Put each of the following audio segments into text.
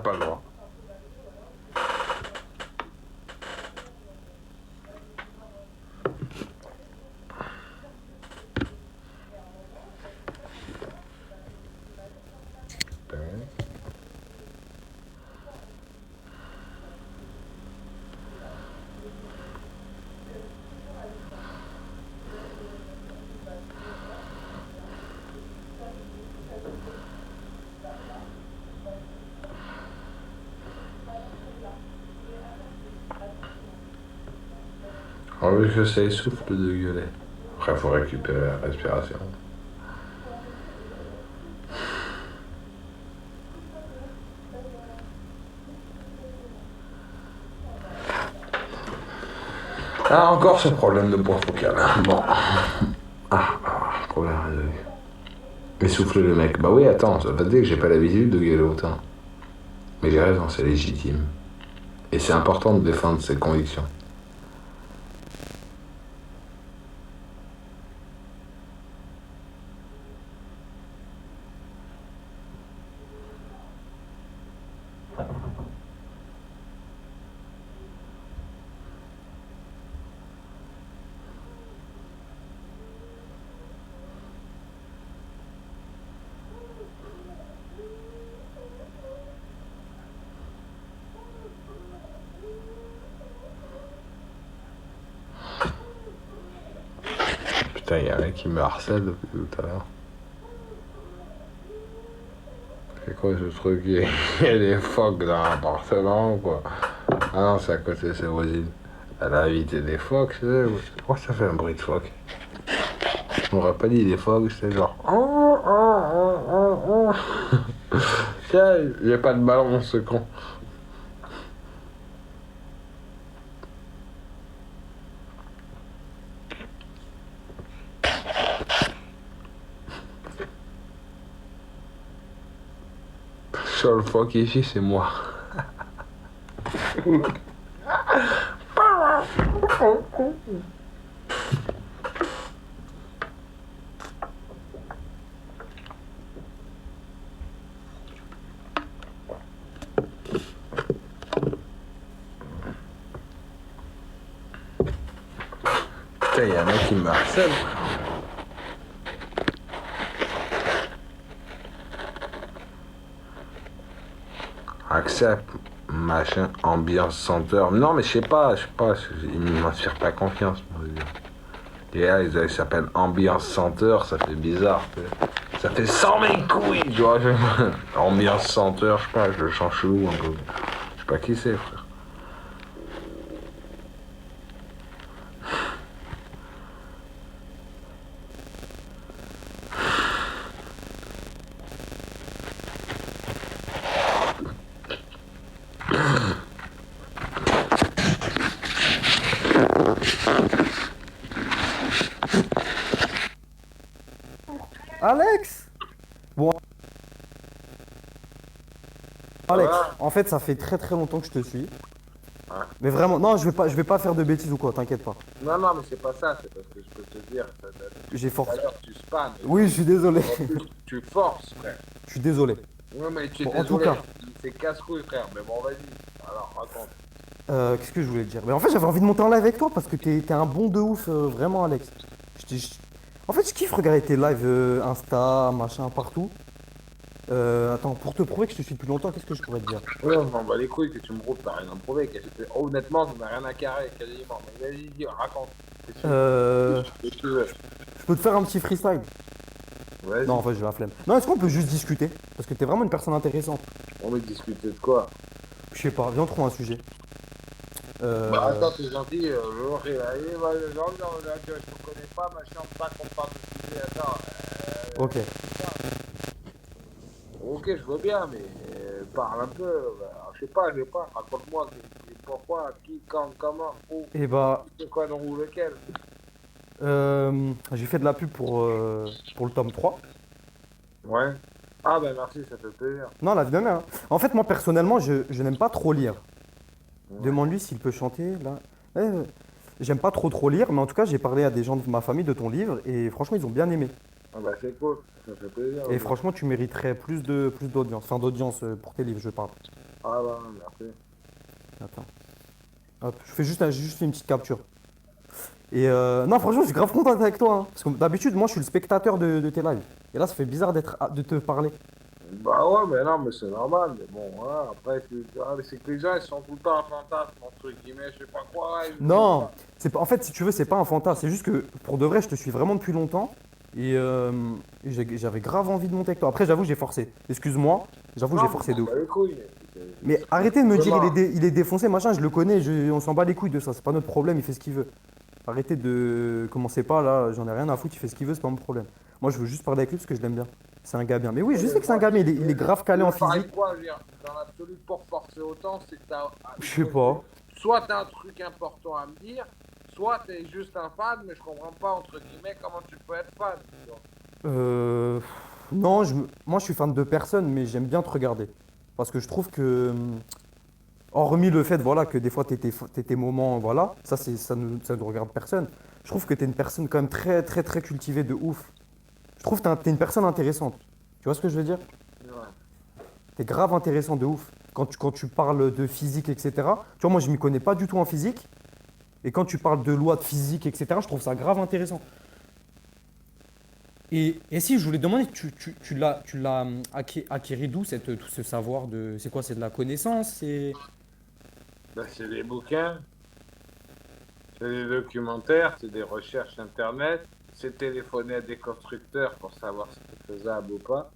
pas le droit. On veut que ça essouffle de gueuler. Après, faut récupérer la respiration. Ah, encore ce problème de point focal. Bon. Problème de... Essouffler le mec. Bah oui, attends, ça veut dire que j'ai pas l'habitude de gueuler autant. Mais j'ai raison, c'est légitime. Et c'est important de défendre ses convictions. Putain, y'a un mec qui me harcèle depuis tout à l'heure. C'est quoi ce truc? Il y a des phoques dans l'appartement ou quoi? Ah non, c'est à côté de ses voisines. Elle a invité des phoques, tu sais. Pourquoi ça fait un bruit de phoque? On m'aurait pas dit des phoques, c'était genre... Tiens, j'ai pas de ballon, ce con. Seul phoque ici, c'est moi. Putain, y'a un mec qui me harcèle. Accept, machin, ambiance, senteur. Non, mais je sais pas, il m'inspire pas confiance, moi, je veux dire. Et là, ils s'appellent ambiance senteur, ça fait bizarre, tu sais. Ça fait 100 000 couilles, tu vois. Ambiance senteur, je sais pas, je le sens chelou un peu. Je sais pas qui c'est, frère. Alex! Bon, Alex, en fait, ça fait très très longtemps que je te suis. Ouais. Mais vraiment, non, je vais pas faire de bêtises ou quoi, t'inquiète pas. Non, non, mais c'est pas ça, c'est parce que je peux te dire, J'ai tout à forcé. l'heure, tu spams. Oui, je suis désolé. En plus, tu forces, frère. Je suis désolé. Ouais, mais tu es Bon, en tout désolé. cas. C'est casse-couille, frère. Mais bon, vas-y. Alors, raconte. Qu'est-ce que je voulais te dire? Mais en fait, j'avais envie de monter en live avec toi parce que t'es un bon de ouf, vraiment, Alex. Je t'ai- je- En fait, je kiffe regarder tes lives Insta, machin, partout. Attends, pour te prouver que je te suis depuis longtemps, qu'est-ce que je pourrais te dire? Ouais, on m'en bat les couilles que tu me prouves, t'as rien à me prouver. Honnêtement, je n'ai rien à carrer, quasiment. Mais vas-y, dis, raconte. Qu'est-ce que Euh, qu'est-ce que tu veux? je peux te faire un petit freestyle? Vas-y. Non, en fait, j'ai la flemme. Non, est-ce qu'on peut juste discuter? Parce que t'es vraiment une personne intéressante. On va discuter de quoi? Je sais pas, viens, on trouve un sujet. Bah, attends, t'es gentil. Allez, va, je te connais pas, machin, pas qu'on parle de sujet. Attends. Ok. Ok, je veux bien, mais parle un peu. Je sais pas, raconte-moi pourquoi, qui, quand, comment, où, Et bah, c'est quoi, dans où, lequel. j'ai fait de la pub pour le tome 3. Ouais. Ah ben merci, ça fait plaisir. Non, la vie de ma mère, hein. En fait, moi, personnellement, je n'aime pas trop lire. Ouais. Demande-lui s'il peut chanter, là. J'aime pas trop lire, mais en tout cas, j'ai parlé à des gens de ma famille de ton livre, et franchement, ils ont bien aimé. Ah bah c'est cool, ça fait plaisir. Et Ouais. franchement, tu mériterais plus d'audience. Enfin, d'audience pour tes livres, je parle. Ah bah, merci. Attends. Hop, j'ai juste fait une petite capture. Et non, franchement, je suis grave content d'être avec toi, hein. Parce que d'habitude, moi, je suis le spectateur de tes lives. Et là, ça fait bizarre de te parler. Bah ouais, mais non, mais c'est normal. Mais bon, voilà. Après, c'est que les gens, ils sont tout le temps en fantasme, entre guillemets, je sais pas quoi, ouais, je sais Non, pas. c'est pas, en fait, si tu veux, c'est pas un fantasme. C'est juste que pour de vrai, je te suis vraiment depuis longtemps. Et, j'avais grave envie de monter avec toi. Après, j'avoue, j'ai forcé. Excuse-moi, j'avoue, j'ai Non, mais forcé m'en de ouf. bats les couilles. Mais Tout arrêtez de me dire simplement. il est défoncé, machin, je le connais, on s'en bat les couilles de ça. C'est pas notre problème, il fait ce qu'il veut. Arrêtez de. Commencez pas là, j'en ai rien à foutre, il fait ce qu'il veut, c'est pas mon problème. Moi, je veux juste parler avec lui parce que je l'aime bien. C'est un gars bien. Mais oui, Ouais, je mais sais que c'est un moi, gars bien, il est grave tu calé en veux parler physique. de quoi, je veux dire, dans l'absolu, pour forcer autant, c'est que Je sais pas. soit t'as un truc important à me dire, soit t'es juste un fan, mais je comprends pas, entre guillemets, comment tu peux être fan. Tu vois. Euh, Non, moi je suis fan de personne, mais j'aime bien te regarder. Parce que je trouve que, hormis le fait voilà, que des fois t'es tes moments, voilà, ça ne regarde personne. Je trouve que t'es une personne quand même très, très, très cultivée de ouf. Je trouve que t'es une personne intéressante. Tu vois ce que je veux dire? Ouais. T'es grave intéressant de ouf. Quand tu parles de physique, etc. Tu vois, moi je m'y connais pas du tout en physique. Et quand tu parles de loi de physique, etc., je trouve ça grave intéressant. Et si je voulais demander, tu l'as acquéri d'où tout ce savoir de. C'est quoi? C'est de la connaissance? Ben, c'est des bouquins, c'est des documentaires, c'est des recherches internet, c'est téléphoner à des constructeurs pour savoir si c'est faisable ou pas.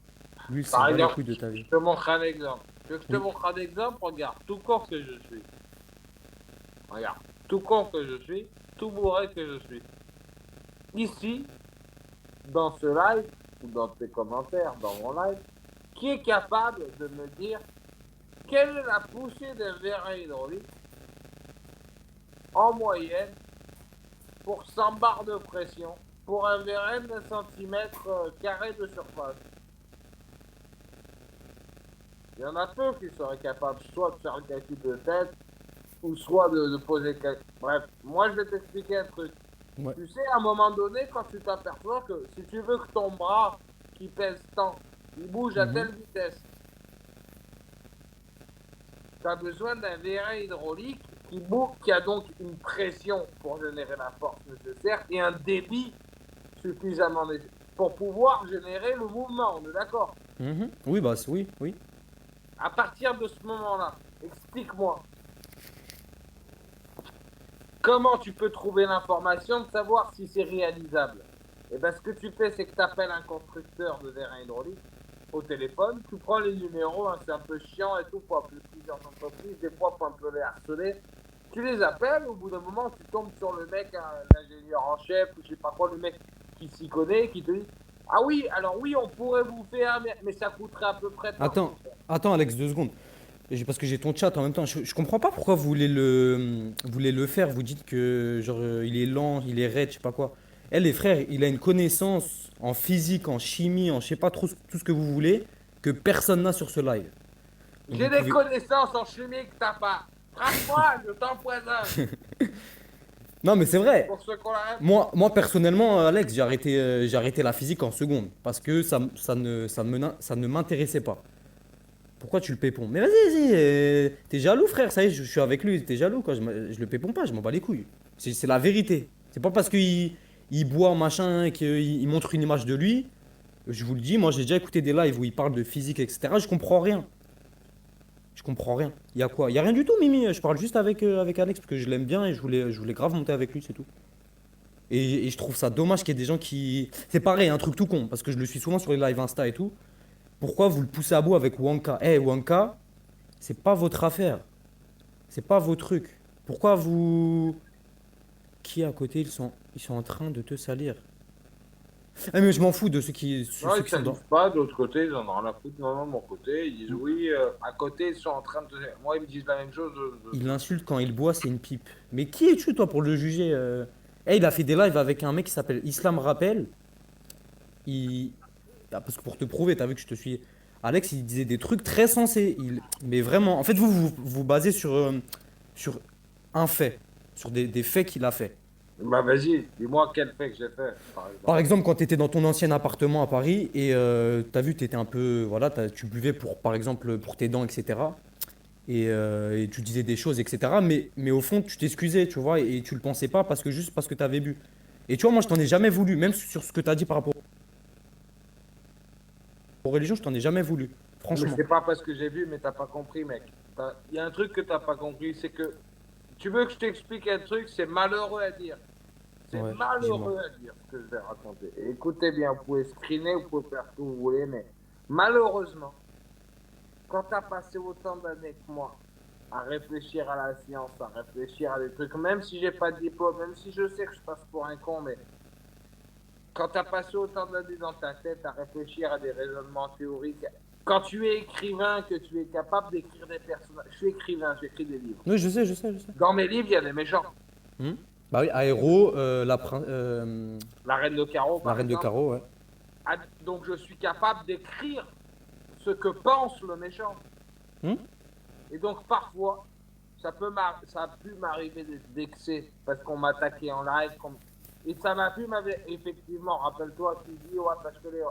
Lui, il s'en Par bat les exemple, couilles de ta je vie. te montre un exemple. Tu veux que je te Oui. montre un exemple? Regarde, tout con que je suis. Regarde, tout con que je suis, tout bourré que je suis. Ici, dans ce live, ou dans tes commentaires, dans mon live, qui est capable de me dire quelle est la poussée d'un vérin hydraulique en moyenne pour 100 bars de pression pour un vérin d'un centimètre carré de surface? Il y en a peu qui seraient capables soit de faire le calcul de tête, ou soit de poser quelque... Bref, moi je vais t'expliquer un truc. Ouais. Tu sais, à un moment donné, quand tu t'aperçois que si tu veux que ton bras, qui pèse tant, il bouge à Mhm. telle vitesse, tu as besoin d'un vérin hydraulique qui a donc une pression pour générer la force nécessaire et un débit suffisamment nécessaire pour pouvoir générer le mouvement, on est d'accord? Mhm. Oui, bah oui, oui. À partir de ce moment-là, explique-moi, comment tu peux trouver l'information de savoir si c'est réalisable? Et bien, ce que tu fais, c'est que tu appelles un constructeur de vérin hydraulique au téléphone, tu prends les numéros, hein, c'est un peu chiant et tout, faut appeler plusieurs entreprises, des fois, faut un peu les harceler. Tu les appelles, au bout d'un moment, tu tombes sur le mec, hein, l'ingénieur en chef, ou je sais pas quoi, le mec qui s'y connaît, qui te dit ah oui, alors oui, on pourrait vous faire, mais ça coûterait à peu près tant. Attends, attends, Alex, 2 secondes. Parce que j'ai ton chat en même temps. Je comprends pas pourquoi vous voulez le faire. Vous dites que genre il est lent, il est raide, je sais pas quoi. Elle, les frères, il a une connaissance en physique, en chimie, en je sais pas trop tout ce que vous voulez, que personne n'a sur ce live. Donc J'ai vous des pouvez. connaissances en chimie que t'as pas. Frappe-moi, je t'empoisonne. Non, mais c'est vrai. Pour ceux qu'on la Moi personnellement, Alex, j'ai arrêté la physique en seconde parce que ça ne m'intéressait pas. Pourquoi tu le pépons? Mais vas-y, t'es jaloux, frère. Ça y est, je suis avec lui. T'es jaloux, quoi. Je le péponds pas, je m'en bats les couilles. C'est la vérité. C'est pas parce qu'il boit, machin, qu'il montre une image de lui. Je vous le dis, moi, j'ai déjà écouté des lives où il parle de physique, etc. Je comprends rien. Je comprends rien. Il y a quoi? Il y a rien du tout, Mimi. Je parle juste avec Alex parce que je l'aime bien et je voulais grave monter avec lui, c'est tout. Et je trouve ça dommage qu'il y ait des gens qui. C'est pareil, un truc tout con, parce que je le suis souvent sur les lives Insta et tout. Pourquoi vous le poussez à bout avec Wonka? Eh, Wonka, c'est pas votre affaire. C'est pas vos trucs. Pourquoi vous. Qui à côté, ils sont en train de te salir. Ah, mais je m'en fous de Non, ceux ils qui ne sont dans. s'amusent pas, de l'autre côté, ils en ont rien à foutre. Non, non, de mon côté, ils disent oui, à côté, ils sont en train de. Moi, ils me disent la même chose. Il l'insulte quand il boit, c'est une pipe. Mais qui es-tu, toi, pour le juger Eh, il a fait des lives avec un mec qui s'appelle Islam Rappel. Il. Ah, parce que pour te prouver, t'as vu que je te suis. Alex, il disait des trucs très sensés. Mais vraiment, en fait, vous basez sur un fait, sur des faits qu'il a fait. Bah, vas-y, dis-moi quel fait que j'ai fait, par Par exemple. exemple, quand tu étais dans ton ancien appartement à Paris et tu as vu, tu étais un peu. Voilà, tu buvais pour, par exemple, pour tes dents, etc. et tu disais des choses, etc. Mais au fond, tu t'excusais, tu vois, et tu le pensais pas juste parce que tu avais bu. Et tu vois, moi, je t'en ai jamais voulu, même sur ce que tu as dit par rapport aux religions, je t'en ai jamais voulu, Mais franchement. c'est pas parce que j'ai vu, mais t'as pas compris, mec. Il y a un truc que t'as pas compris, c'est que tu veux que je t'explique un truc, c'est malheureux à dire. C'est Ouais, dis-moi. malheureux à dire ce que je vais raconter. Et écoutez bien, vous pouvez screener, vous pouvez faire ce que vous voulez, mais malheureusement, quand tu as passé autant d'années que moi à réfléchir à la science, à réfléchir à des trucs, même si j'ai pas de diplôme, même si je sais que je passe pour un con, mais quand tu as passé autant d'années dans ta tête à réfléchir à des raisonnements théoriques, quand tu es écrivain, que tu es capable d'écrire des personnages, je suis écrivain, j'écris des livres. Oui, je sais, je sais, je sais. Dans mes livres, il y a des méchants. Hmm. Bah oui, Aéro, La Reine de Carreau, la par Reine de exemple. Carreau, ouais. Donc je suis capable d'écrire ce que pense le méchant. Hmm. Et donc parfois, ça a pu m'arriver d'être vexé parce qu'on m'attaquait en live. Et ça m'a pu m'avoir, effectivement, rappelle-toi, tu dis, ouais, parce que les...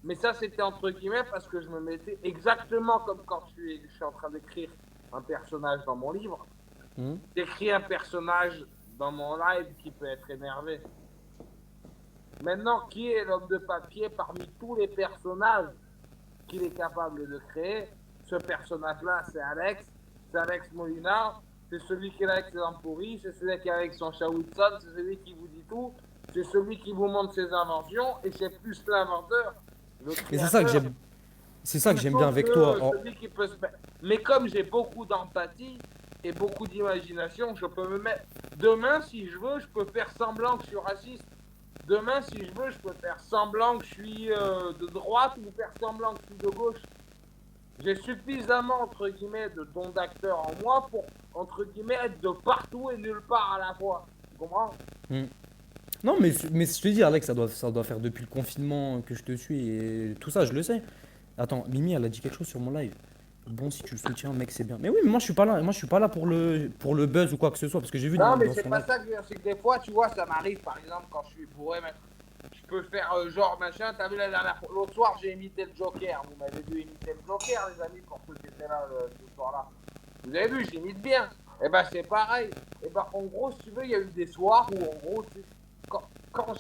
Mais ça, c'était entre guillemets parce que je me mettais exactement comme quand je suis en train d'écrire un personnage dans mon livre. Hmm. J'écris un personnage dans mon live qui peut être énervé. Maintenant, qui est l'homme de papier parmi tous les personnages qu'il est capable de créer? Ce personnage-là, c'est Alex. C'est Alex Molinard. C'est celui qui est avec ses pourris. C'est celui qui est avec son chat Wilson. C'est celui qui vous dit tout. C'est celui qui vous montre ses inventions. Et c'est plus l'inventeur, le Et c'est ça que créateur, j'aime. C'est ça que j'aime bien plutôt avec toi. que celui qui peut se mettre. Mais comme j'ai beaucoup d'empathie et beaucoup d'imagination, je peux me mettre. Demain, si je veux, je peux faire semblant que je suis raciste. Demain, si je veux, je peux faire semblant que je suis de droite ou faire semblant que je suis de gauche. J'ai suffisamment, entre guillemets, de don d'acteur en moi pour, entre guillemets, être de partout et nulle part à la fois. Tu comprends? Hmm. Non, mais je te dis, Alex, ça doit faire depuis le confinement que je te suis et tout ça, je le sais. Attends, Mimi, elle a dit quelque chose sur mon live. Bon, si tu le soutiens, mec, c'est bien. Mais oui, mais moi, je suis pas là. Moi, je suis pas là pour le buzz ou quoi que ce soit, parce que j'ai vu Non, mais dans c'est son pas live. ça que je veux dire. C'est que des fois, tu vois, ça m'arrive, par exemple, quand je suis bourré, mec. Je peux faire genre machin. T'as vu la dernière fois, l'autre soir, j'ai imité le Joker. Vous m'avez vu imiter le Joker, les amis, pour ceux qui étaient là ce soir-là. Vous avez vu, j'imite bien. Et ben, c'est pareil. Et ben, en gros, si tu veux, il y a eu des soirs où, en gros, quand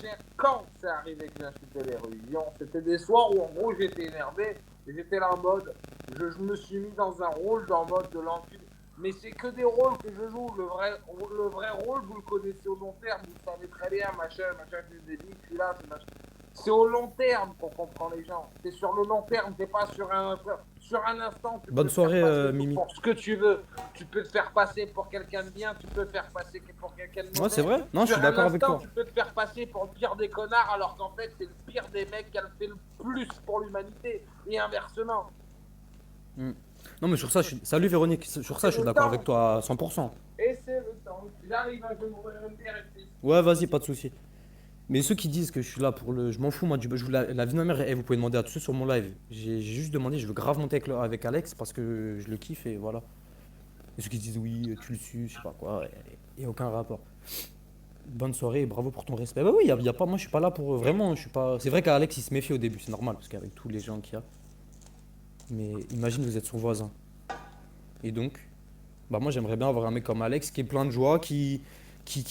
c'est arrivé que j'insultais les religions, c'était des soirs où, en gros, j'étais énervé. Et j'étais là en mode, je me suis mis dans un rôle, dans le mode de l'enculé. Mais c'est que des rôles que je joue. Le vrai rôle, vous le connaissez au long terme. Vous savez très bien, machin, je vous ai dit, je suis là, c'est machin. C'est au long terme qu'on comprend les gens. C'est sur le long terme, c'est pas sur un instant. Tu peux Bonne te faire soirée, passer Mimi. pour ce que tu veux. Tu peux te faire passer pour quelqu'un de bien, tu peux te faire passer pour quelqu'un de Ouais, c'est mauvais. vrai. Non, je Sur suis un d'accord avec instant, toi. tu peux te faire passer pour le pire des connards, alors qu'en fait, c'est le pire des mecs qui a fait le plus pour l'humanité. Et inversement. Hmm. Non, mais sur ça, salut Véronique. Sur ça, C'est je suis le d'accord temps. avec toi à 100%. Et c'est le temps. J'arrive à m'ouvrir une bière ici. Ouais, vas-y, pas de souci. Mais ceux qui disent que je suis là pour le. Je m'en fous, moi, la vie de ma mère, vous pouvez demander à tous ceux sur mon live. J'ai juste demandé, je veux grave monter avec Alex parce que je le kiffe et voilà. Et ceux qui disent oui, tu le suces, je sais pas quoi, il n'y a aucun rapport. Bonne soirée et bravo pour ton respect. Bah oui, y a pas, moi je suis pas là pour. Vraiment, je suis pas. C'est vrai qu'Alex il se méfie au début, c'est normal parce qu'avec tous les gens qu'il y a. Mais imagine, vous êtes son voisin. Et donc, bah moi j'aimerais bien avoir un mec comme Alex qui est plein de joie, qui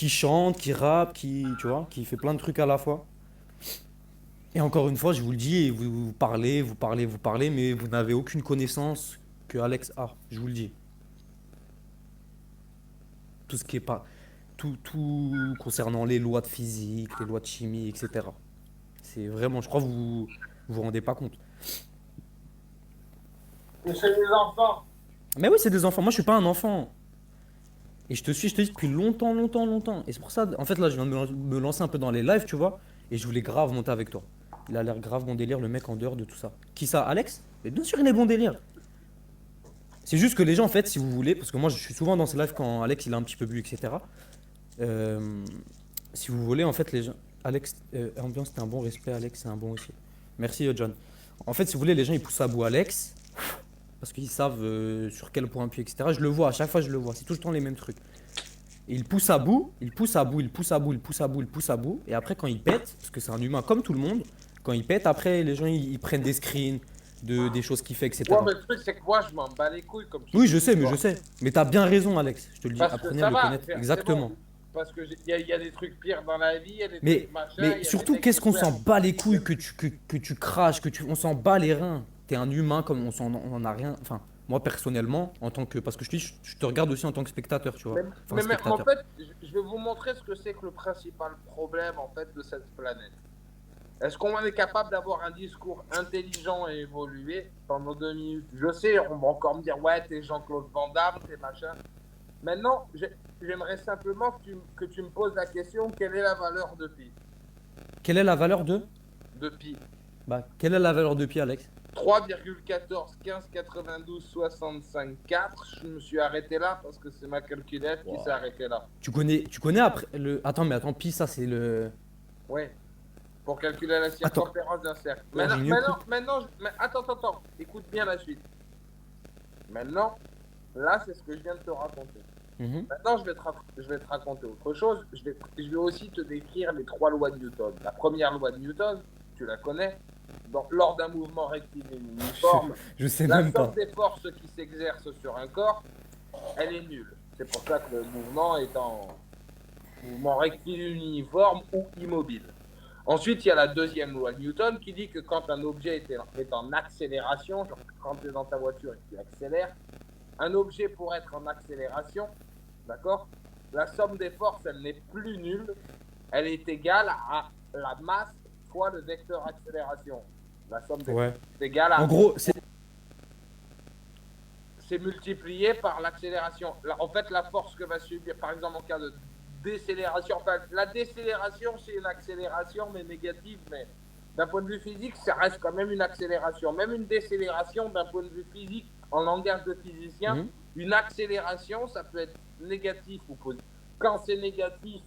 chante, qui rappe, tu vois, qui fait plein de trucs à la fois. Et encore une fois, je vous le dis, et vous parlez, vous parlez, vous parlez, mais vous n'avez aucune connaissance que Alex a, je vous le dis. Tout ce qui est pas. Tout concernant les lois de physique, les lois de chimie, etc. C'est vraiment, je crois que vous rendez pas compte. Et chez les enfants. Mais oui, c'est des enfants. Moi, je suis pas un enfant. Et je te dis depuis longtemps, longtemps, longtemps. Et c'est pour ça, en fait, là, je viens de me lancer un peu dans les lives, tu vois. Et je voulais grave monter avec toi. Il a l'air grave bon délire, le mec en dehors de tout ça. Qui ça, Alex? Mais bien sûr, il est bon délire. C'est juste que les gens, en fait, si vous voulez, parce que moi, je suis souvent dans ces lives quand Alex, il a un petit peu bu, etc. Euh, Si vous voulez, en fait, les gens. Alex, ambiance, c'était un bon respect, Alex, c'est un bon aussi. Merci, John. En fait, si vous voulez, les gens, ils poussent à bout Alex, parce qu'ils savent sur quel point appuyer, etc. Je le vois, à chaque fois, je le vois. C'est tout le temps les mêmes trucs. Et il pousse à bout, il pousse à bout, il pousse à bout, il pousse à bout, il pousse à bout. Et après, quand il pète, parce que c'est un humain comme tout le monde, quand il pète, après, les gens, ils prennent des screens. des choses qu'il fait, Ouais, etc. mais le truc, c'est que moi, je m'en bats les couilles, comme tu Oui, dis. je sais, Tu mais je vois. sais. Mais t'as bien raison, Alex. Je te le dis, Parce que apprenez à ça le va, connaître. c'est bon. Exactement. Parce que il y a des trucs pires dans la vie, il y a des trucs Mais, machin, mais il y a des surtout, mecs qu'est-ce qui qu'on fouillent. s'en bat les couilles que tu craches, on s'en bat les reins. T'es un humain comme on en a rien. Enfin, moi personnellement, en tant que. Parce que je te regarde aussi en tant que spectateur, tu vois. Enfin, Mais en spectateur. fait, je vais vous montrer ce que c'est que le principal problème en fait de cette planète. Est-ce qu'on est capable d'avoir un discours intelligent et évolué pendant 2 minutes? Je sais, on va encore me dire ouais, t'es Jean-Claude Van Damme, t'es machin. Maintenant, j'aimerais simplement que tu me poses la question, quelle est la valeur de pi? Quelle est la valeur de. De pi. Bah, quelle est la valeur de pi, Alex? 3,14, 15, 92, 65, 4. Je me suis arrêté là parce que c'est ma calculette qui s'est Wow. arrêtée là. Tu connais après le. Attends, mais attends, pi, ça c'est le. Oui, pour calculer la Attends, circonférence d'un cercle. Ingénieux coupe. Attends, écoute bien la suite. Maintenant, là, c'est ce que je viens de te raconter. Mhm. Maintenant, je vais te raconter autre chose. Je vais aussi te décrire les 3 lois de Newton. La première loi de Newton, tu la connais. Lors d'un mouvement rectiligne uniforme, Je sais la même somme pas. des forces qui s'exercent sur un corps, elle est nulle. C'est pour ça que le mouvement est en mouvement rectiligne uniforme ou immobile. Ensuite, il y a la deuxième loi de Newton qui dit que quand un objet est en accélération, genre quand tu es dans ta voiture et que tu accélères, un objet pour être en accélération, d'accord, la somme des forces, elle n'est plus nulle, elle est égale à la masse fois le vecteur accélération. La somme des Ouais. forces est égale En à... gros, C'est multiplié par l'accélération. En fait, la force que va subir, par exemple, en cas de décélération, enfin, la décélération, c'est une accélération, mais négative, mais d'un point de vue physique, ça reste quand même une accélération. Même une décélération, d'un point de vue physique, en langage de physicien, Mhm. une accélération, ça peut être négatif ou positif. Quand c'est négatif,